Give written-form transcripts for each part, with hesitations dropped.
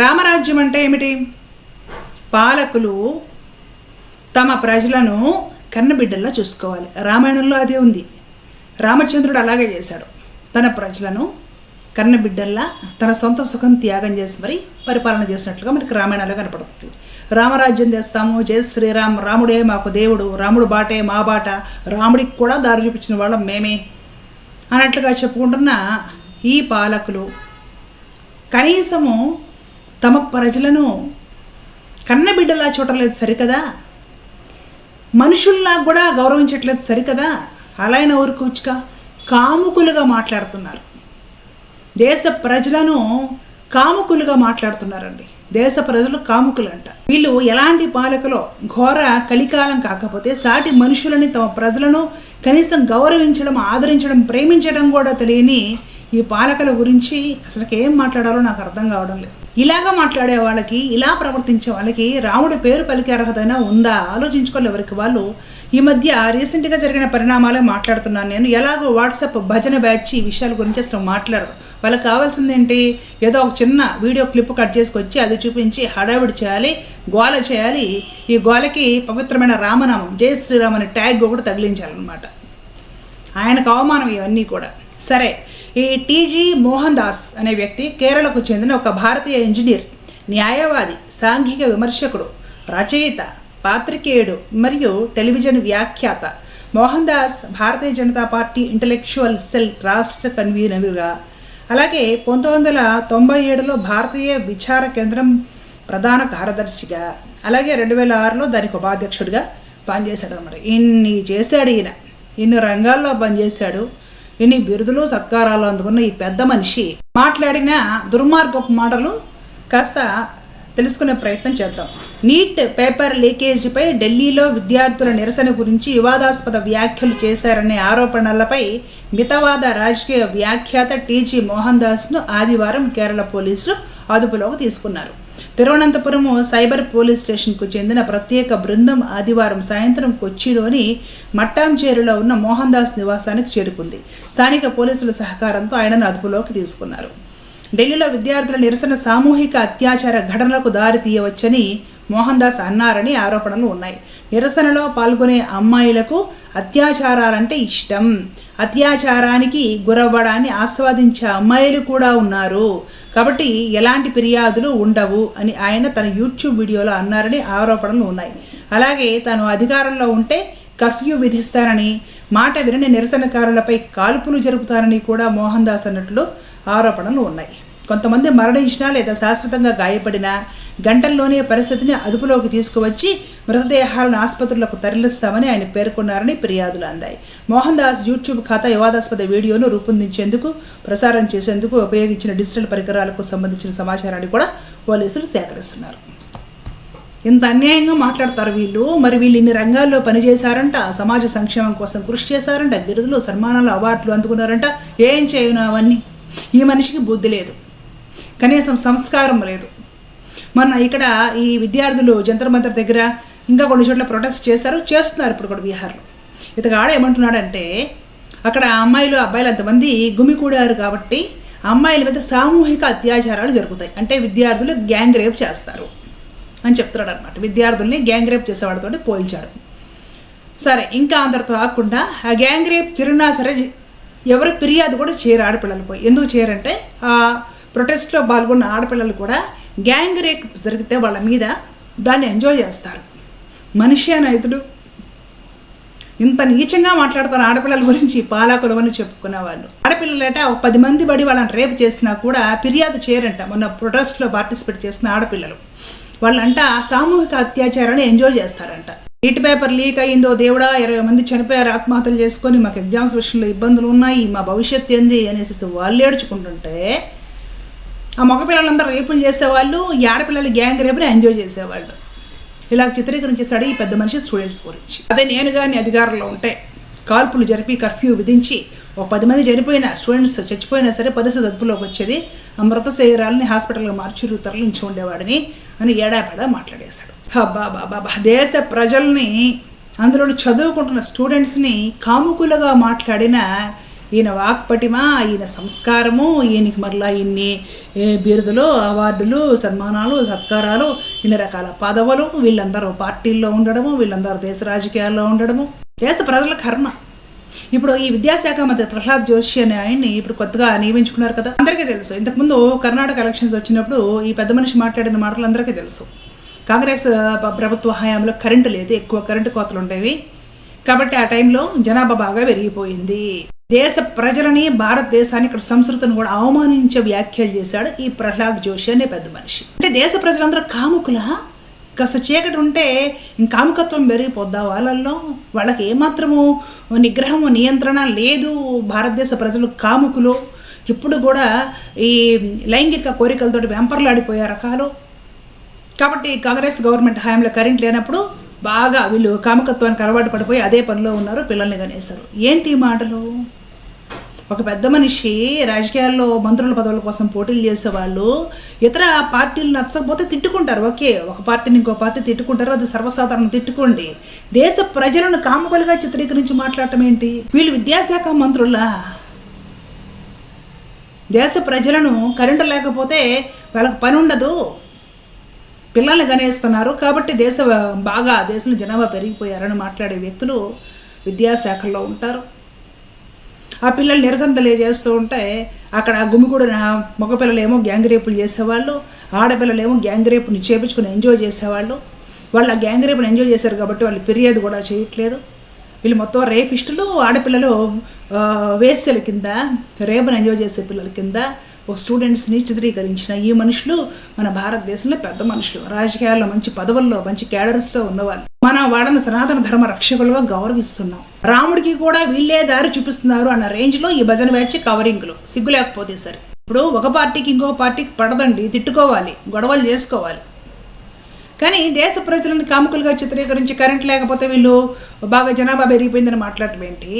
రామరాజ్యం అంటే ఏమిటి? పాలకులు తమ ప్రజలను కన్నబిడ్డల్లా చూసుకోవాలి. రామాయణంలో అదే ఉంది. రామచంద్రుడు అలాగే చేశాడు. తన ప్రజలను కన్నబిడ్డల్లా తన సొంత సుఖం త్యాగం చేసి మరి పరిపాలన చేసినట్లుగా మనకి రామాయణంలో కనపడుతుంది. రామరాజ్యం చేస్తాము, జై శ్రీరామ్, రాముడే మాకు దేవుడు, రాముడు బాటే మా బాట, రాముడికి కూడా దారి చూపించిన వాళ్ళం మేమే అన్నట్లుగా చెప్పుకుంటున్న ఈ పాలకులు కనీసము తమ ప్రజలను కన్నబిడ్డలా చూడలేదు సరికదా, మనుషుల్లా కూడా గౌరవించట్లేదు సరికదా, అలా అయినా ఊరుకోవచ్చుగా. కాముకులుగా మాట్లాడుతున్నారు, దేశ ప్రజలను కాముకులుగా మాట్లాడుతున్నారండి. దేశ ప్రజలు కాముకులు అంట. వీళ్ళు ఎలాంటి పాలకులో ఘోర కలికాలం కాకపోతే సాటి మనుషులని తమ ప్రజలను కనీసం గౌరవించడం, ఆదరించడం, ప్రేమించడం కూడా తెలియని ఈ పాలకుల గురించి అసలు ఏం మాట్లాడాలో నాకు అర్థం కావడం లేదు. ఇలాగా మాట్లాడే వాళ్ళకి, ఇలా ప్రవర్తించే వాళ్ళకి రాముడి పేరు పలికే అర్హతైనా ఉందా? ఆలోచించుకోవాలి ఎవరికి వాళ్ళు. ఈ మధ్య రీసెంట్గా జరిగిన పరిణామాలే మాట్లాడుతున్నాను నేను. ఎలాగో వాట్సాప్ భజన బ్యాచ్ ఈ విషయాల గురించి అసలు మాట్లాడదు. వాళ్ళకి కావాల్సింది ఏంటి? ఏదో ఒక చిన్న వీడియో క్లిప్ కట్ చేసుకొచ్చి అది చూపించి హడావిడి చేయాలి, గోల చేయాలి. ఈ గోలకి పవిత్రమైన రామనామం జై శ్రీరామ్ అనే ట్యాగ్ ఒకటి తగిలించాలన్నమాట. ఆయనకు అవమానం ఇవన్నీ కూడా. సరే, ఈ టీజీ మోహన్ దాస్ అనే వ్యక్తి కేరళకు చెందిన ఒక భారతీయ ఇంజనీర్, న్యాయవాది, సాంఘిక విమర్శకుడు, రచయిత, పాత్రికేయుడు మరియు టెలివిజన్ వ్యాఖ్యాత. Mohan Das Bharatiya Janata party intellectual cell రాష్ట్ర కన్వీనర్గా, అలాగే 1997లో భారతీయ విచార కేంద్రం ప్రధాన కార్యదర్శిగా, అలాగే 2006లో దానికి ఉపాధ్యక్షుడిగా పనిచేశాడు అనమాట. ఇన్ని చేశాడు ఈయన, ఇన్ని రంగాల్లో పనిచేశాడు. ఇన్ని బిరుదులు సత్కారాలు అందుకున్న ఈ పెద్ద మనిషి మాట్లాడిన దుర్మార్గపు మాటలు కాస్త తెలుసుకునే ప్రయత్నం చేద్దాం. నీట్ పేపర్ లీకేజీపై ఢిల్లీలో విద్యార్థుల నిరసన గురించి వివాదాస్పద వ్యాఖ్యలు చేశారనే ఆరోపణలపై మితవాద రాజకీయ వ్యాఖ్యాత టీజీ మోహన్ దాస్ను ఆదివారం కేరళ పోలీసులు అదుపులోకి తీసుకున్నారు. తిరువనంతపురం సైబర్ పోలీస్ స్టేషన్కు చెందిన ప్రత్యేక బృందం ఆదివారం సాయంత్రం కొచ్చిలోని మట్టాంచేరులో ఉన్న మోహన్ దాస్ నివాసానికి చేరుకుంది. స్థానిక పోలీసుల సహకారంతో ఆయనను అదుపులోకి తీసుకున్నారు. ఢిల్లీలో విద్యార్థుల నిరసన సామూహిక అత్యాచార ఘటనలకు దారి తీయవచ్చని మోహన్ దాస్ అన్నారని ఆరోపణలు ఉన్నాయి. నిరసనలో పాల్గొనే అమ్మాయిలకు అత్యాచారాలంటే ఇష్టం, అత్యాచారానికి గురవ్వడాన్ని ఆస్వాదించే అమ్మాయిలు కూడా ఉన్నారు, కాబట్టి ఎలాంటి ఫిర్యాదులు ఉండవు అని ఆయన తన యూట్యూబ్ వీడియోలో అన్నారని ఆరోపణలు ఉన్నాయి. అలాగే తాను అధికారంలో ఉంటే కర్ఫ్యూ విధిస్తారని, మాట వినని నిరసనకారులపై కాల్పులు జరుపుతారని కూడా మోహన్ దాస్ అన్నట్లు ఆరోపణలు ఉన్నాయి. కొంతమంది మరణించినా లేదా శాశ్వతంగా గాయపడిన గంటల్లోనే పరిస్థితిని అదుపులోకి తీసుకువచ్చి మృతదేహాలను ఆసుపత్రులకు తరలిస్తామని ఆయన పేర్కొన్నారని ఫిర్యాదులు అందాయి. మోహన్ దాస్ యూట్యూబ్ ఖాతా వివాదాస్పద వీడియోను రూపొందించేందుకు, ప్రసారం చేసేందుకు ఉపయోగించిన డిజిటల్ పరికరాలకు సంబంధించిన సమాచారాన్ని కూడా పోలీసులు సేకరిస్తున్నారు. ఇంత అన్యాయంగా మాట్లాడతారు వీళ్ళు. మరి వీళ్ళు ఇన్ని రంగాల్లో పనిచేశారంట, సమాజ సంక్షేమం కోసం కృషి చేశారంట, బిరుదులు, సన్మానాలు, అవార్డులు అందుకున్నారంట. ఏం చేయను అవన్నీ? ఈ మనిషికి బుద్ధి లేదు, కనీసం సంస్కారం లేదు. మొన్న ఇక్కడ ఈ విద్యార్థులు జంతర్ మంతర్ దగ్గర ఇంకా కొన్ని చోట్ల ప్రొటెస్ట్ చేస్తున్నారు ఇప్పుడు కూడా బీహార్లో. ఇతగాడ ఏమంటున్నాడంటే, అక్కడ అమ్మాయిలు అబ్బాయిలు అంతమంది గుమికూడారు కాబట్టి అమ్మాయిల మీద సామూహిక అత్యాచారాలు జరుగుతాయి, అంటే విద్యార్థులు గ్యాంగ్ రేప్ చేస్తారు అని చెప్తున్నాడు అనమాట. విద్యార్థుల్ని గ్యాంగ్ రేప్ చేసేవాడితో పోల్చాడు. సరే, ఇంకా అందరితో కాకుండా ఆ గ్యాంగ్ రేప్ జరిగినా సరే ఎవరు ఫిర్యాదు కూడా చేయరు ఆడపిల్లలు పోయి. ఎందుకు చేయరంటే ఆ ప్రొటెస్ట్లో పాల్గొన్న ఆడపిల్లలు కూడా గ్యాంగ్ రేప్ జరిగితే వాళ్ళ మీద దాన్ని ఎంజాయ్ చేస్తారు. మనిషి అనేతుడు ఇంత నీచంగా మాట్లాడతారు ఆడపిల్లల గురించి పాలకులు అని చెప్పుకునే వాళ్ళు. ఆడపిల్లలట ఒక 10 మంది బడి వాళ్ళని రేపు చేసినా కూడా ఫిర్యాదు చేయరంట. మొన్న ప్రొటెస్ట్లో పార్టిసిపేట్ చేసిన ఆడపిల్లలు వాళ్ళంట సామూహిక అత్యాచారాన్ని ఎంజాయ్ చేస్తారంట. నీట్ పేపర్ లీక్ అయ్యిందో దేవుడా, 20 మంది చనిపోయారు ఆత్మహత్యలు చేసుకొని, మాకు ఎగ్జామ్స్ విషయంలో ఇబ్బందులు ఉన్నాయి, మా భవిష్యత్తు ఏంది అనేసి వాళ్ళు ఏడ్చుకుంటుంటే ఆ మగపిల్లలందరూ రేపులు చేసేవాళ్ళు, ఈ ఆడపిల్లలు గ్యాంగ్ రేపుని ఎంజాయ్ చేసేవాళ్ళు. ఇలా చిత్రీకరించేశాడు ఈ పెద్ద మనిషి స్టూడెంట్స్ గురించి. అదే నేను కానీ అధికారంలో ఉంటే కాల్పులు జరిపి కర్ఫ్యూ విధించి ఒక 10 మంది చనిపోయిన స్టూడెంట్స్ చచ్చిపోయినా సరే పరిస్థితి అదుపులోకి వచ్చేది, ఆ మృత శరీరాలని హాస్పిటల్కి మార్చి తరలించి ఉండేవాడిని అని ఏడాపేడా మాట్లాడేశాడు. బాబా దేశ ప్రజల్ని, అందులో చదువుకుంటున్న స్టూడెంట్స్ని కాముకులుగా మాట్లాడిన ఈయన వాక్పటిమ, ఈయన సంస్కారము, ఈయనకి మరలా ఇన్ని బిరుదులు, అవార్డులు, సన్మానాలు, సత్కారాలు, ఇన్ని రకాల పదవులు, వీళ్ళందరూ పార్టీల్లో ఉండడము, వీళ్ళందరూ దేశ రాజకీయాల్లో ఉండడము, దేశ ప్రజల కర్మ. ఇప్పుడు ఈ విద్యాశాఖ మంత్రి ప్రహ్లాద్ జోషి అనే ఆయన్ని ఇప్పుడు కొత్తగా నియమించుకున్నారు కదా, అందరికీ తెలుసు. ఇంతకుముందు కర్ణాటక ఎలక్షన్స్ వచ్చినప్పుడు ఈ పెద్ద మనిషి మాట్లాడిన మాటలు అందరికీ తెలుసు. కాంగ్రెస్ ప్రభుత్వ హయాంలో కరెంటు లేదు, ఎక్కువ కరెంటు కోతలు ఉండేవి. కాబట్టి ఆ టైంలో జనాభా బాగా పెరిగిపోయింది. దేశ ప్రజలని, భారతదేశాన్ని, ఇక్కడ సంస్కృతిని కూడా అవమానించే వ్యాఖ్యలు చేశాడు ఈ ప్రహ్లాద్ జోషి అనే పెద్ద మనిషి. అంటే దేశ ప్రజలందరూ కాముకులా? కాస్త చీకటి ఉంటే కాముకత్వం పెరిగిపోద్దా వాళ్ళల్లో? వాళ్ళకి ఏమాత్రము నిగ్రహము, నియంత్రణ లేదు. భారతదేశ ప్రజలు కాముకులు, ఇప్పుడు కూడా ఈ లైంగిక కోరికలతో వెంపర్లాడిపోయే రకాలు. కాబట్టి కాంగ్రెస్ గవర్నమెంట్ హయాంలో కరెంట్ లేనప్పుడు బాగా వీళ్ళు కాముకత్వానికి అలవాటు పడిపోయి అదే పనిలో ఉన్నారు, పిల్లల్ని కనేశారు. ఏంటి మాటలు? ఒక పెద్ద మనిషి రాజకీయాల్లో మంత్రుల పదవుల కోసం పోటీలు చేసేవాళ్ళు ఇతర పార్టీలు నచ్చకపోతే తిట్టుకుంటారు. ఓకే, ఒక పార్టీని ఇంకో పార్టీ తిట్టుకుంటారు, అది సర్వసాధారణం, తిట్టుకోండి. దేశ ప్రజలను కాముకలుగా చిత్రీకరించి మాట్లాడటం ఏంటి? వీళ్ళు విద్యాశాఖ మంత్రులా? దేశ ప్రజలను కరెంటు లేకపోతే వాళ్ళకి పని ఉండదు, పిల్లల్ని గనేస్తున్నారు, కాబట్టి దేశంలో జనాభా పెరిగిపోయారని మాట్లాడే వ్యక్తులు విద్యాశాఖలో ఉంటారు. ఆ పిల్లలు నిరసన తెలియజేస్తూ ఉంటే అక్కడ గుమిగూడిన మగపిల్లలేమో గ్యాంగ్ రేపులు చేసేవాళ్ళు, ఆడపిల్లలేమో గ్యాంగ్ రేపుని చేపించుకుని ఎంజాయ్ చేసేవాళ్ళు. వాళ్ళు ఆ గ్యాంగ్ రేపుని ఎంజాయ్ చేశారు కాబట్టి వాళ్ళు ఫిర్యాదు కూడా చేయట్లేదు. వీళ్ళు మొత్తం రేపిస్టులు, ఆడపిల్లలు వేశ్యల కింద, రేపుని ఎంజాయ్ చేసే పిల్లల కింద ఒక స్టూడెంట్స్ని చిత్రీకరించిన ఈ మనుషులు మన భారతదేశంలో పెద్ద మనుషులు, రాజకీయాల్లో మంచి పదవుల్లో, మంచి క్యాడర్స్లో ఉన్నవాళ్ళు. మనం వాళ్ళని సనాతన ధర్మ రక్షకులుగా గౌరవిస్తున్నాం. రాముడికి కూడా వీళ్ళే దారి చూపిస్తున్నారు అన్న రేంజ్లో ఈ భజన బ్యాచ్ కవరింగ్లు. సిగ్గు లేకపోతే సరే. ఇప్పుడు ఒక పార్టీకి ఇంకొక పార్టీకి పడదండి, తిట్టుకోవాలి, గొడవలు చేసుకోవాలి. కానీ దేశ ప్రజలను కాముకులుగా చిత్రీకరించి కరెంట్ లేకపోతే వీళ్ళు బాగా జనాభా పెరిగిపోయిందని మాట్లాడటం ఏంటి?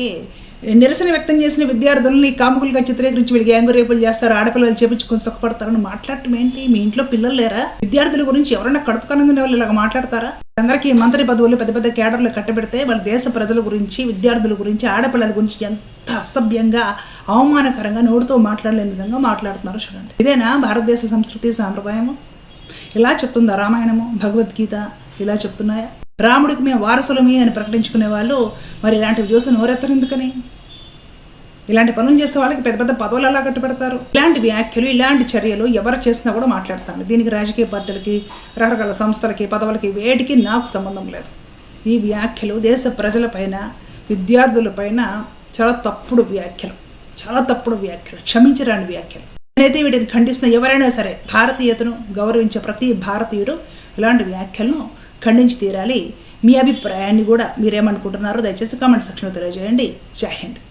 నిరసన వ్యక్తం చేసిన విద్యార్థులని కాముకులుగా చిత్రీకరించి వీళ్ళు గ్యాంగు రేపులు చేస్తారు, ఆడపిల్లలు చేపించుకొని సుఖపడతారని మాట్లాడటం ఏంటి? మీ ఇంట్లో పిల్లలు లేరా? విద్యార్థుల గురించి ఎవరైనా కడుపు కనందిన వాళ్ళు ఇలాగ మాట్లాడతారా? అందరికీ మంత్రి పదవులు, పెద్ద పెద్ద కేడర్లు కట్టబెడితే వాళ్ళ దేశ ప్రజల గురించి, విద్యార్థుల గురించి, ఆడపిల్లల గురించి ఎంత అసభ్యంగా, అవమానకరంగా, నోటితో మాట్లాడలేని విధంగా మాట్లాడుతున్నారు. చూడండి, ఇదేనా భారతదేశ సంస్కృతి సాంప్రదాయము? ఇలా చెప్తుందా రామాయణము, భగవద్గీత? ఇలా చెప్తున్నాయా? రాముడికి మేము వారసులమి అని ప్రకటించుకునే వాళ్ళు మరి ఇలాంటివి చూసి నోరెత్తరు ఎందుకని? ఇలాంటి పనులు చేసే వాళ్ళకి పెద్ద పెద్ద పదవులు ఎలా కట్టుబెడతారు? ఇలాంటి వ్యాఖ్యలు, ఇలాంటి చర్యలు ఎవరు చేసినా కూడా మాట్లాడతాను. దీనికి రాజకీయ పార్టీలకి, రకరకాల సంస్థలకి, పదవులకి, వేటికి నాకు సంబంధం లేదు. ఈ వ్యాఖ్యలు దేశ ప్రజలపైన, విద్యార్థులపైన చాలా తప్పుడు వ్యాఖ్యలు, చాలా తప్పుడు వ్యాఖ్యలు, క్షమించరాని వ్యాఖ్యలు. నేనైతే వీటిని ఖండిస్తున్న ఎవరైనా సరే, భారతీయతను గౌరవించే ప్రతి భారతీయుడు ఇలాంటి వ్యాఖ్యలను ఖండించి తీరాలి. మీ అభిప్రాయాన్ని కూడా మీరేమనుకుంటున్నారో దయచేసి కామెంట్ సెక్షన్లో తెలియజేయండి. జై హింద్.